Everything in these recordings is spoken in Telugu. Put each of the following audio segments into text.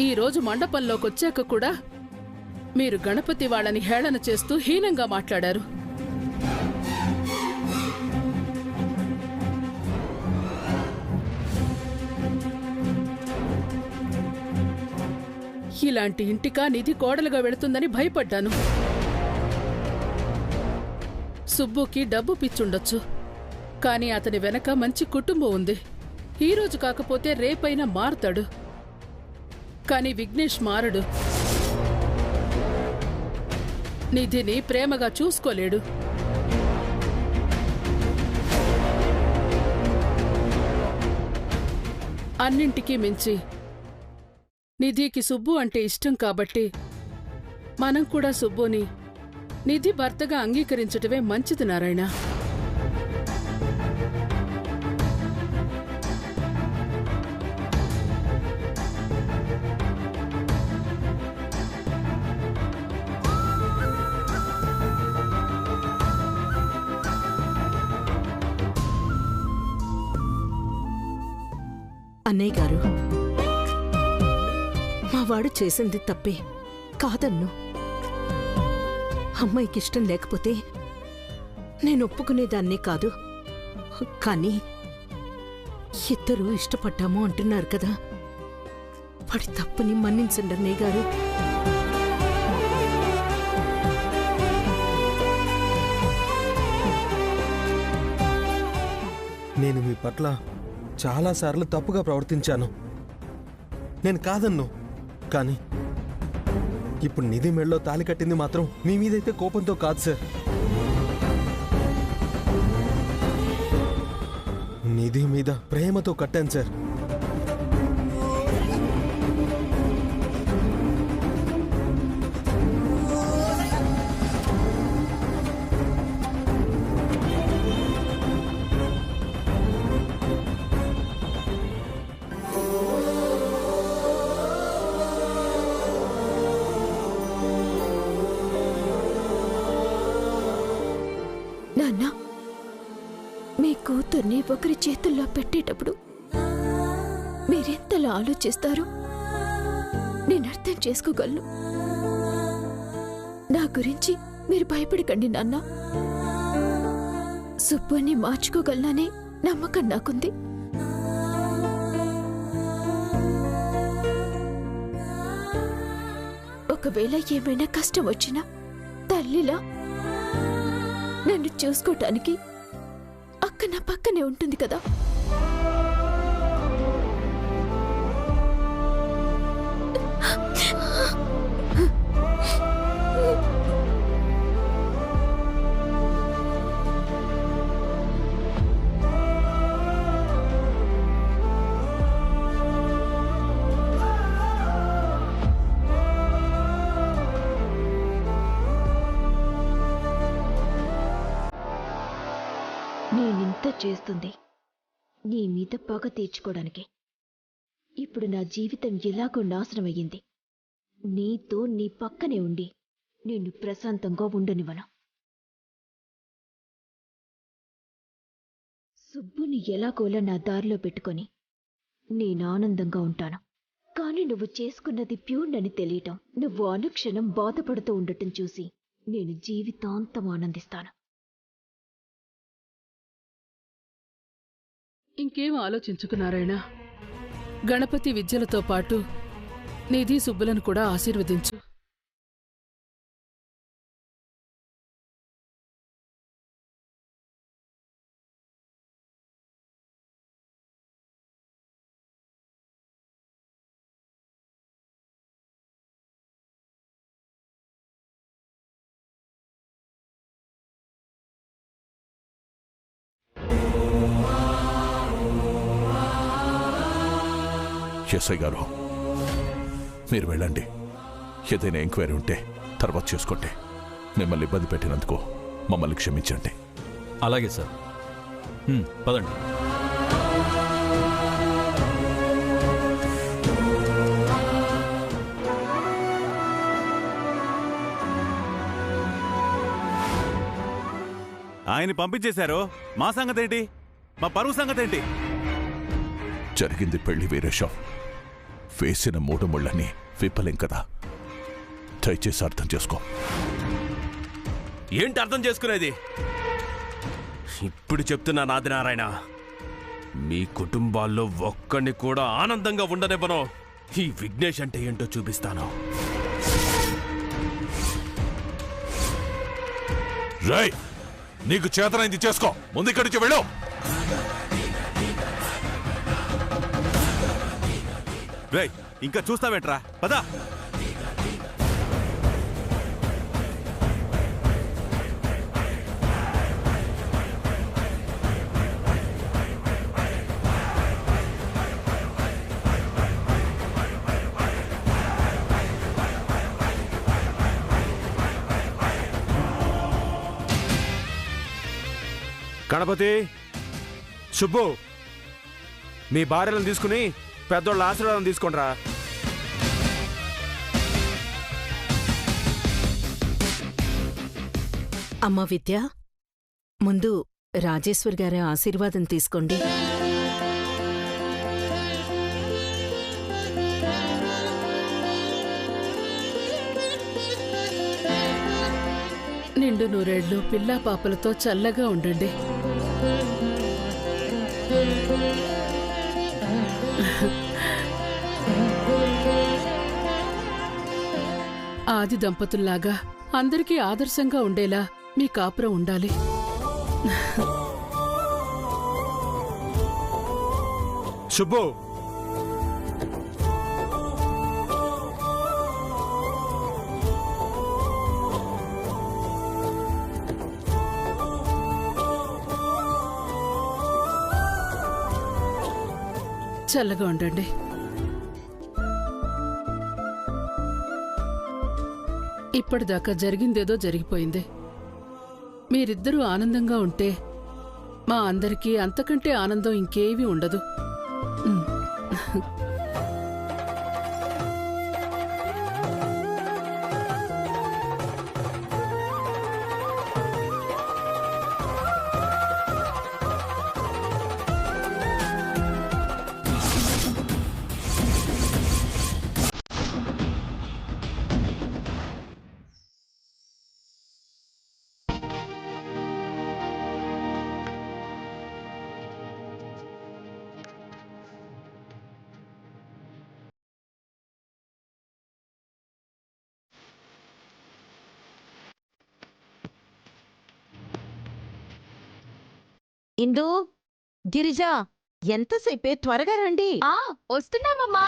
ఈరోజు మండపంలోకొచ్చాక కూడా మీరు గణపతి వాళ్ళని హేళన చేస్తూ హీనంగా మాట్లాడారు. ఇలాంటి ఇంటికా నిధి కోడలుగా వెళుతుందని భయపడ్డాను. సుబ్బుకి డబ్బు పిచ్చుండొచ్చు, కానీ అతని వెనక మంచి కుటుంబం ఉంది. ఈరోజు కాకపోతే రేపైనా మారుతాడు. కానీ విఘ్నేష్ మారడు. నిధిని ప్రేమగా చూసుకోలేడు. అన్నింటికీ మించి నిధికి సుబ్బు అంటే ఇష్టం కాబట్టి మనం కూడా సుబ్బుని నిధి భర్తగా అంగీకరించటమే మంచిది నారాయణ. అన్నయ్య గారు, మావాడు చేసింది తప్పే కాదన్ను. అమ్మాయికిష్టం లేకపోతే నేను ఒప్పుకునేదాన్నే కాదు. కానీ ఇద్దరూ ఇష్టపడ్డాము అంటున్నారు కదా, వాడి తప్పుని మన్నించండి అన్నయ్య గారు. నేను మీ పట్ల చాలాసార్లు తప్పుగా ప్రవర్తించాను, నేను కాదన్ను. కానీ ఇప్పుడు నిధి మెడలో తాళి కట్టింది మాత్రం మీ మీదైతే కోపంతో కాదు సార్. నిధి మీద ప్రేమతో కట్టాను సార్. నాన్న, మీ కూతుర్ని ఒకరి చేతుల్లో పెట్టేటప్పుడు మీరెంతలా ఆలోచిస్తారు నేను అర్థం చేసుకోగలను. నా గురించి మీరు భయపడకండి నాన్న. సుబ్బుని మార్చుకోగలననే నమ్మకం నాకుంది. ఒకవేళ ఏమైనా కష్టం వచ్చినా తల్లిలా నన్ను చూసుకోటానికి అక్క నా పక్కనే ఉంటుంది కదా. నేనింత చేస్తుంది నీ మీద పగ తీర్చుకోవడానికి. ఇప్పుడు నా జీవితం ఎలాగో నాశనమయ్యింది. నీతో నీ పక్కనే ఉండి నిన్ను ప్రశాంతంగా ఉండనివ్వను. సుబ్బుని ఎలాగోలా నా దారిలో పెట్టుకొని నేను ఆనందంగా ఉంటాను. కానీ నువ్వు చేసుకున్నది ప్యూర్నని తెలియటం, నువ్వు అనుక్షణం బాధపడుతూ ఉండటం చూసి నేను జీవితాంతం ఆనందిస్తాను. ఇంకేం ఆలోచించుకున్నారైనా గణపతి విద్యలతో పాటు నిధి సుబ్బులను కూడా ఆశీర్వదించు. ఎస్ఐ గారు, మీరు వెళ్ళండి. ఏదైనా ఎంక్వైరీ ఉంటే తర్వాత చేసుకోండి. మిమ్మల్ని ఇబ్బంది పెట్టినందుకు మమ్మల్ని క్షమించండి. అలాగే సార్, పదండి. ఆయన్ని పంపించేశారు. మా సంగతి ఏంటి? మా పరువు సంగతి ఏంటి? జరిగింది పెళ్లి వీరేశం. వేసిన 3 ముళ్ళని విప్పలేం కదా. దయచేసి అర్థం చేసుకో. ఏంటి అర్థం చేసుకునేది? ఇప్పుడు చెప్తున్నా ఆదినారాయణ, మీ కుటుంబాల్లో ఒక్కడిని కూడా ఆనందంగా ఉండనివ్వను. ఈ విఘ్నేష్ అంటే ఏంటో చూపిస్తాను. రై, నీకు చేతనైంది చేసుకో. ముందు ఇక్కడి నుంచి వెళ్ళు. రేయ్, ఇంకా చూస్తావేంట్రా? పదా. గణపతి, సుబ్బు, మీ భార్యలను తీసుకుని పెద్దోళ్ళ ఆశీర్వాదం తీసుకోండిరా. అమ్మ విద్య, ముందు రాజేశ్వర్ గారి ఆశీర్వాదం తీసుకోండి. నిండు నూరేళ్లు పిల్లా పాపలతో చల్లగా ఉండండి. ఆది దంపతుల్లాగా అందరికీ ఆదర్శంగా ఉండేలా మీ కాపురం ఉండాలి. సుబ్బు, చల్లగా ఉండండి. ఇప్పటిదాకా జరిగిందేదో జరిగిపోయింది. మీరిద్దరూ ఆనందంగా ఉంటే మా అందరికీ అంతకంటే ఆనందం ఇంకేమీ ఉండదు. ఇందు, గిరిజ, ఎంతసేపే, త్వరగా రండి. వస్తున్నామమ్మా.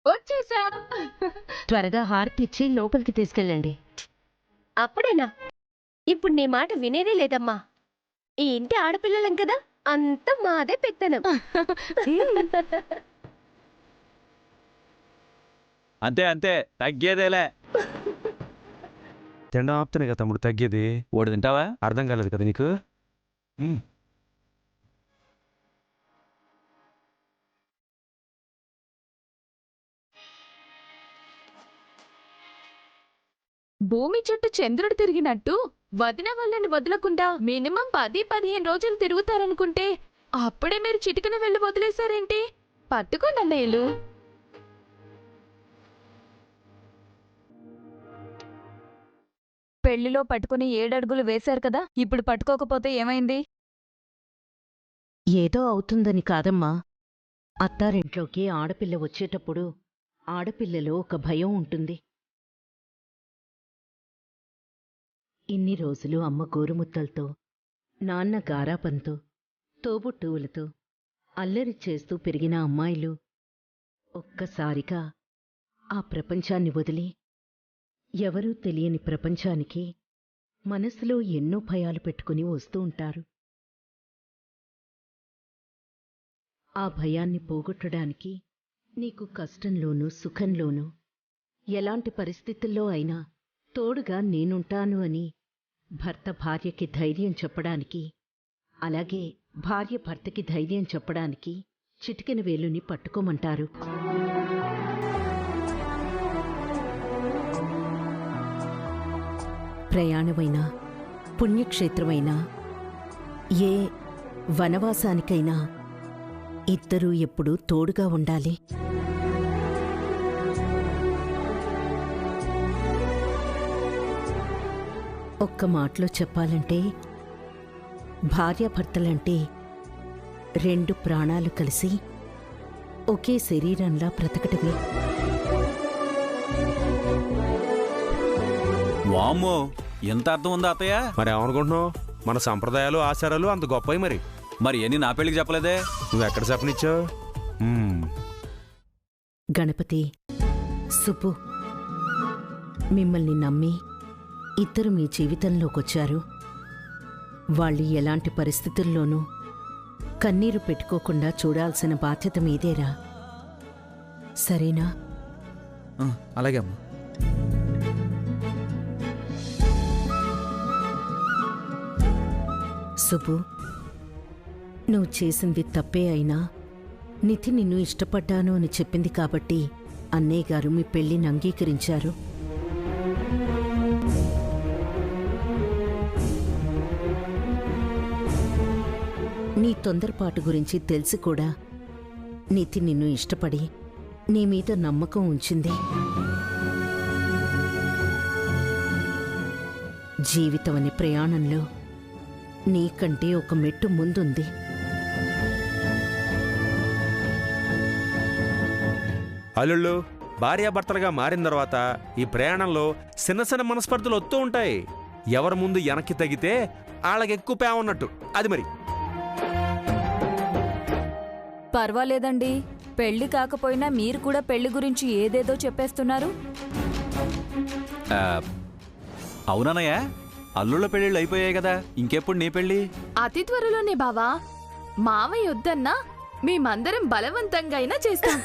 వచ్చేసా. త్వరగా హారతి ఇచ్చి లోపలికి తీసుకెళ్ళండి. అప్పుడేనా? ఇప్పుడు నీ మాట వినేదే లేదమ్మా. ఈ ఇంటి ఆడపిల్లలం కదా, అంత మాదే పెత్తనం. అంతే అంతే, తగ్గేదేలే. తినడం ఆపుతానే కదా తమ్ముడు తగ్గేది. ఓడి తింటావా? అర్థం కాలేదు కదా నీకు? భూమి చుట్టూ చంద్రుడు తిరిగినట్టు వదిన వాళ్ళని వదలకుండా మినిమం 10-15 రోజులు తిరుగుతారనుకుంటే అప్పుడే మీరు చిటికన వెళ్ళి వదిలేశారేంటి? పట్టుకోండి అన్నయ్యలు. పెళ్లిలో పట్టుకుని 7 అడుగులు వేశారు కదా, ఇప్పుడు పట్టుకోకపోతే ఏమైంది? ఏదో అవుతుందని కాదమ్మా. అత్తారింట్లోకి ఆడపిల్ల వచ్చేటప్పుడు ఆడపిల్లలో ఒక భయం ఉంటుంది. ఇన్ని రోజులు అమ్మ గోరుముద్దలతో, నాన్న గారాపంతో, తోబుట్టువులతో అల్లరి చేస్తూ పెరిగిన అమ్మాయిలు ఒక్కసారిగా ఆ ప్రపంచాన్ని వదిలి ఎవరూ తెలియని ప్రపంచానికి మనసులో ఎన్నో భయాలు పెట్టుకుని వస్తూ ఉంటారు. ఆ భయాన్ని పోగొట్టడానికి నీకు కష్టంలోనూ సుఖంలోనూ ఎలాంటి పరిస్థితుల్లో అయినా తోడుగా నేనుంటాను అని భర్త భార్యకి ధైర్యం చెప్పడానికి, అలాగే భార్య భర్తకి ధైర్యం చెప్పడానికి చిటికెన వేలుని పట్టుకోమంటారు. ప్రయాణమైనా, పుణ్యక్షేత్రమైనా, ఏ వనవాసానికైనా ఇద్దరూ ఎప్పుడూ తోడుగా ఉండాలి. ఒక్క మాటలో చెప్పాలంటే భార్యాభర్తలంటే రెండు ప్రాణాలు కలిసి ఒకే శరీరంలా బ్రతకటమే. వామ్మో, ఎంత అర్థం ఉందా అత్తయ్య? మరి ఏమనుకుంటున్నావు? మన సంప్రదాయాలు ఆచారాలు అంత గొప్పవి. మరి ఎన్ని నా పెళ్లికి చెప్పలేదే? నువ్వెక్కడ చెప్పనిచ్చావు? గణపతి, సుబ్బు, మిమ్మల్ని నమ్మి ఇద్దరు మీ జీవితంలోకొచ్చారు. వాళ్ళు ఎలాంటి పరిస్థితుల్లోనూ కన్నీరు పెట్టుకోకుండా చూడాల్సిన బాధ్యత మీదేరా. సరేనా? అలాగే అమ్మా. సుబ్బు, నువ్వు చేసింది తప్పే అయినా నిధి నిన్ను ఇష్టపడ్డాను అని చెప్పింది కాబట్టి అన్నయ్య గారు మీ పెళ్లిని అంగీకరించారు. నీ తొందరపాటు గురించి తెలిసి కూడా నిధి నిన్ను ఇష్టపడి నీ మీద నమ్మకం ఉంచింది. జీవితం అనే ప్రయాణంలో నీకంటే ఒక మెట్టు ముందుంది. అల్లుళ్ళు భార్యాభర్తలుగా మారిన తర్వాత ఈ ప్రయాణంలో చిన్న చిన్న మనస్పర్ధలు వస్తూ ఉంటాయి. ఎవరి ముందు వెనక్కి తగితే వాళ్ళకి ఎక్కువ పే ఉన్నట్టు. అది మరి పర్వాలేదండి, పెళ్లి కాకపోయినా మీరు కూడా పెళ్లి గురించి ఏదేదో చెప్పేస్తున్నారు. అవునన్నయ్య, అల్లుళ్ళ పెళ్ళిళ్ళు అయిపోయాయి కదా, ఇంకెప్పుడు నీ పెళ్ళి? అతి త్వరలోనే బావా. మావయ్య వద్దన్నా మేమందరం బలవంతంగా అయినా చేస్తాం.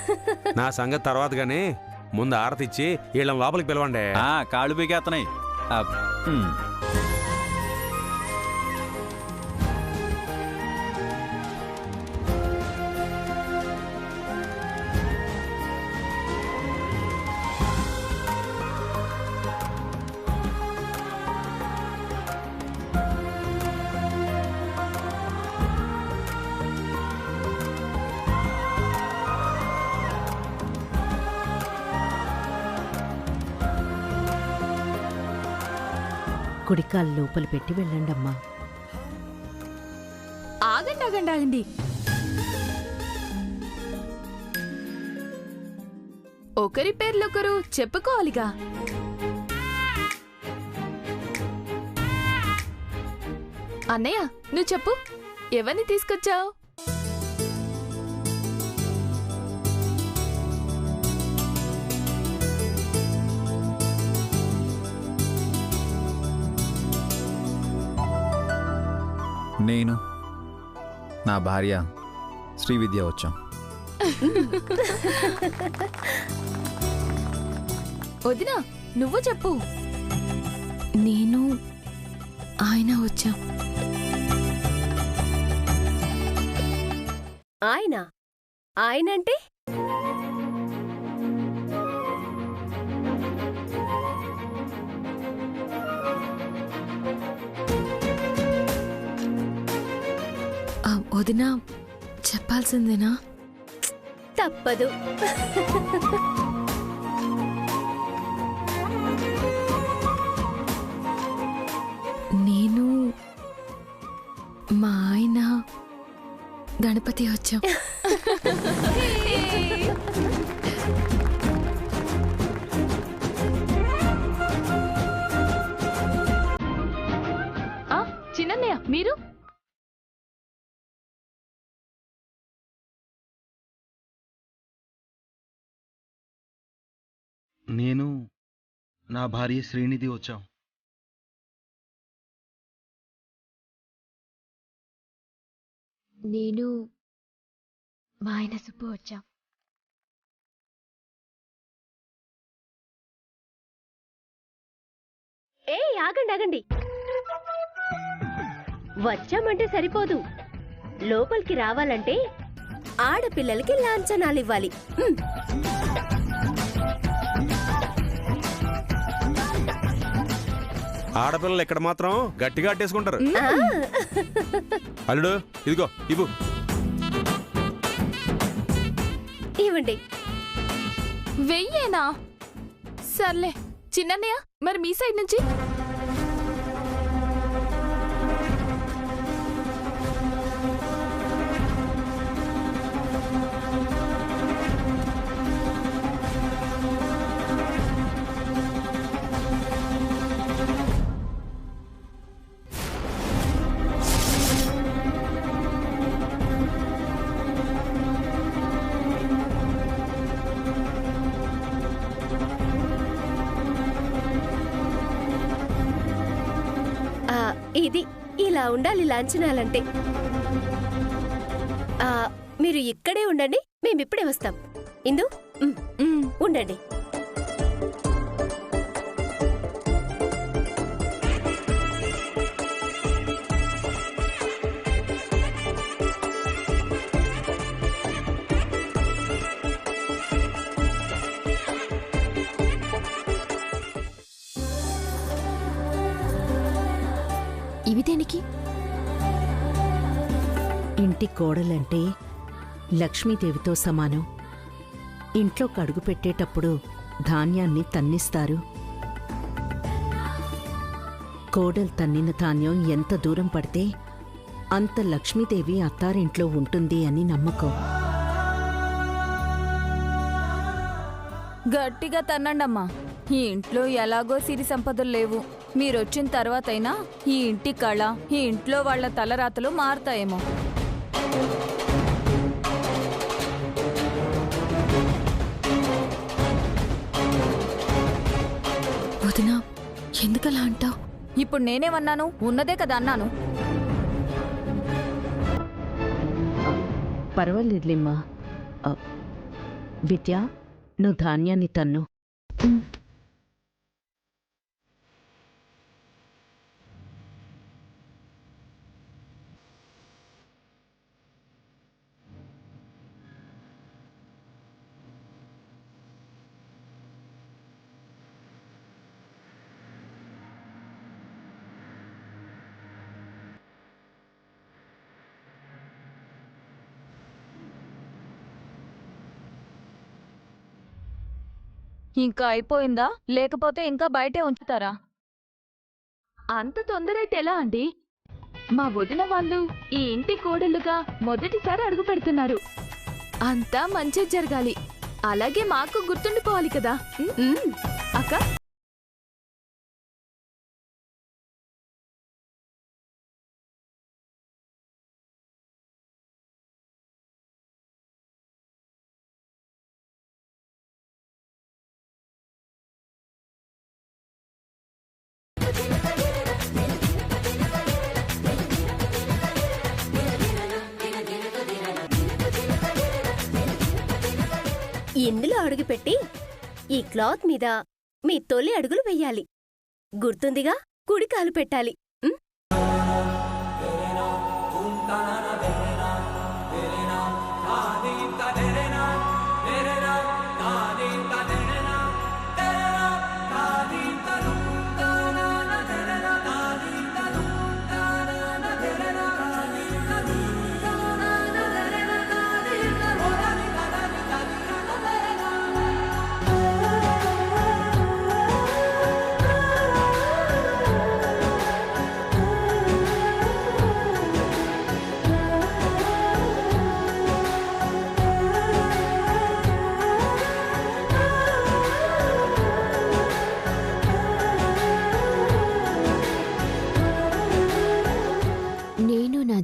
నా సంగతి తర్వాత గానీ ముందు ఆరతిచ్చి వీళ్ళని లోపలికి పిలవండి. కాళ్ళు పీకేస్తున్నాయి. కుడికాలు లోపల పెట్టి వెళ్ళండమ్మా. ఆగండి ఆగండి ఆగండి. ఒకరి పేర్లొకరు చెప్పుకోవాలిగా. అన్నయ్య, నువ్వు చెప్పు, ఎవరిని తీసుకొచ్చావు? నేను, నా భార్య శ్రీవిద్య వచ్చాం. వదినా, నువ్వు చెప్పు. నేను, ఆయన వచ్చాం. ఆయనంటే వదినా, చెప్పాల్సిందేనా? తప్పదు. నేను, మా ఆయన, గణపతి వచ్చాం. చిన్నయ్య, మీరు? నేను, నా భార్య శ్రీనిధి వచ్చాం. నేను, మా ఆయన సుబ్బు వచ్చాం. ఆగండి. వచ్చామంటే సరిపోదు. లోపలికి రావాలంటే ఆడపిల్లలకి లాంఛనాలు ఇవ్వాలి. ఆడపిల్లలు ఇక్కడ మాత్రం గట్టిగా అట్టేసుకుంటారు. అల్లుడు ఇదిగో ఇవ్వు. ఇవ్వండి. వెయ్యేనా? సర్లే చిన్నన్నయ్య, మరి మీ సైడ్ నుంచి? ఇది ఇలా ఉండాలి లాంఛనాలంటే. మీరు ఇక్కడే ఉండండి, మేమిప్పుడే వస్తాం. ఇందు ఉండండి. ఇవి దేనికి? ఇంటి కోడలంటే లక్ష్మీదేవితో సమానం. ఇంట్లో కడుగు పెట్టేటప్పుడు ధాన్యాన్ని తన్నిస్తారు. కోడలు తన్నిన ధాన్యం ఎంత దూరం పడితే అంత లక్ష్మీదేవి అత్తారింట్లో ఉంటుంది అని నమ్మకం. గట్టిగా తన్నండమ్మా. ఈ ఇంట్లో ఎలాగో సిరి సంపదలు లేవు. మీరొచ్చిన తర్వాతైనా ఈ ఇంటి కళ, ఈ ఇంట్లో వాళ్ల తలరాతలు మారుతాయేమో. వదినా, ఎందుకలా అంటావు? ఇప్పుడు నేనేమన్నాను? ఉన్నదే కదా అన్నాను. పర్వాలేదులేమ్మా. విద్య, నువ్వు ధాన్యాన్ని తన్ను. ఇంకా అయిపోయిందా? లేకపోతే ఇంకా బయటే ఉంచుతారా? అంత తొందర అయితే ఎలా అండి? మా వదిన వాళ్ళు ఈ ఇంటి కోడలుగా మొదటిసారి అడుగు పెడుతున్నారు. అంతా మంచి జరగాలి, అలాగే మాకు గుర్తుండిపోవాలి కదా అక్క. ఇందులో అడుగుపెట్టి ఈ క్లాత్ మీద మీ తొలి అడుగులు వెయ్యాలి. గుర్తుందిగా? కుడి కాలు పెట్టాలి.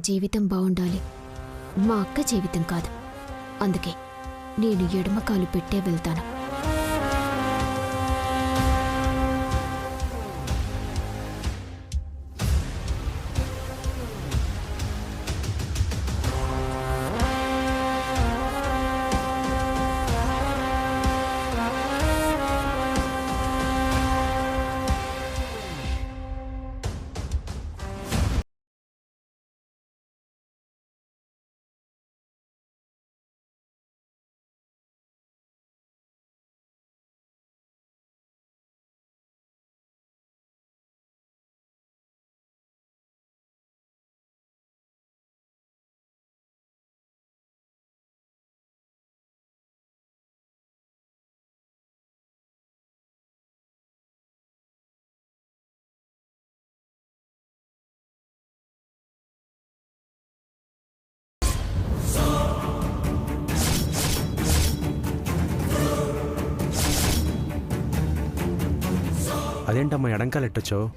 జీవితం బాగుండాలి, మా అక్క జీవితం కాదు. అందుకే నేను ఎడమకాలు పెట్టే వెళ్తాను. అదేంటమ్మా ఎడంకాలెట్టొచ్చావు?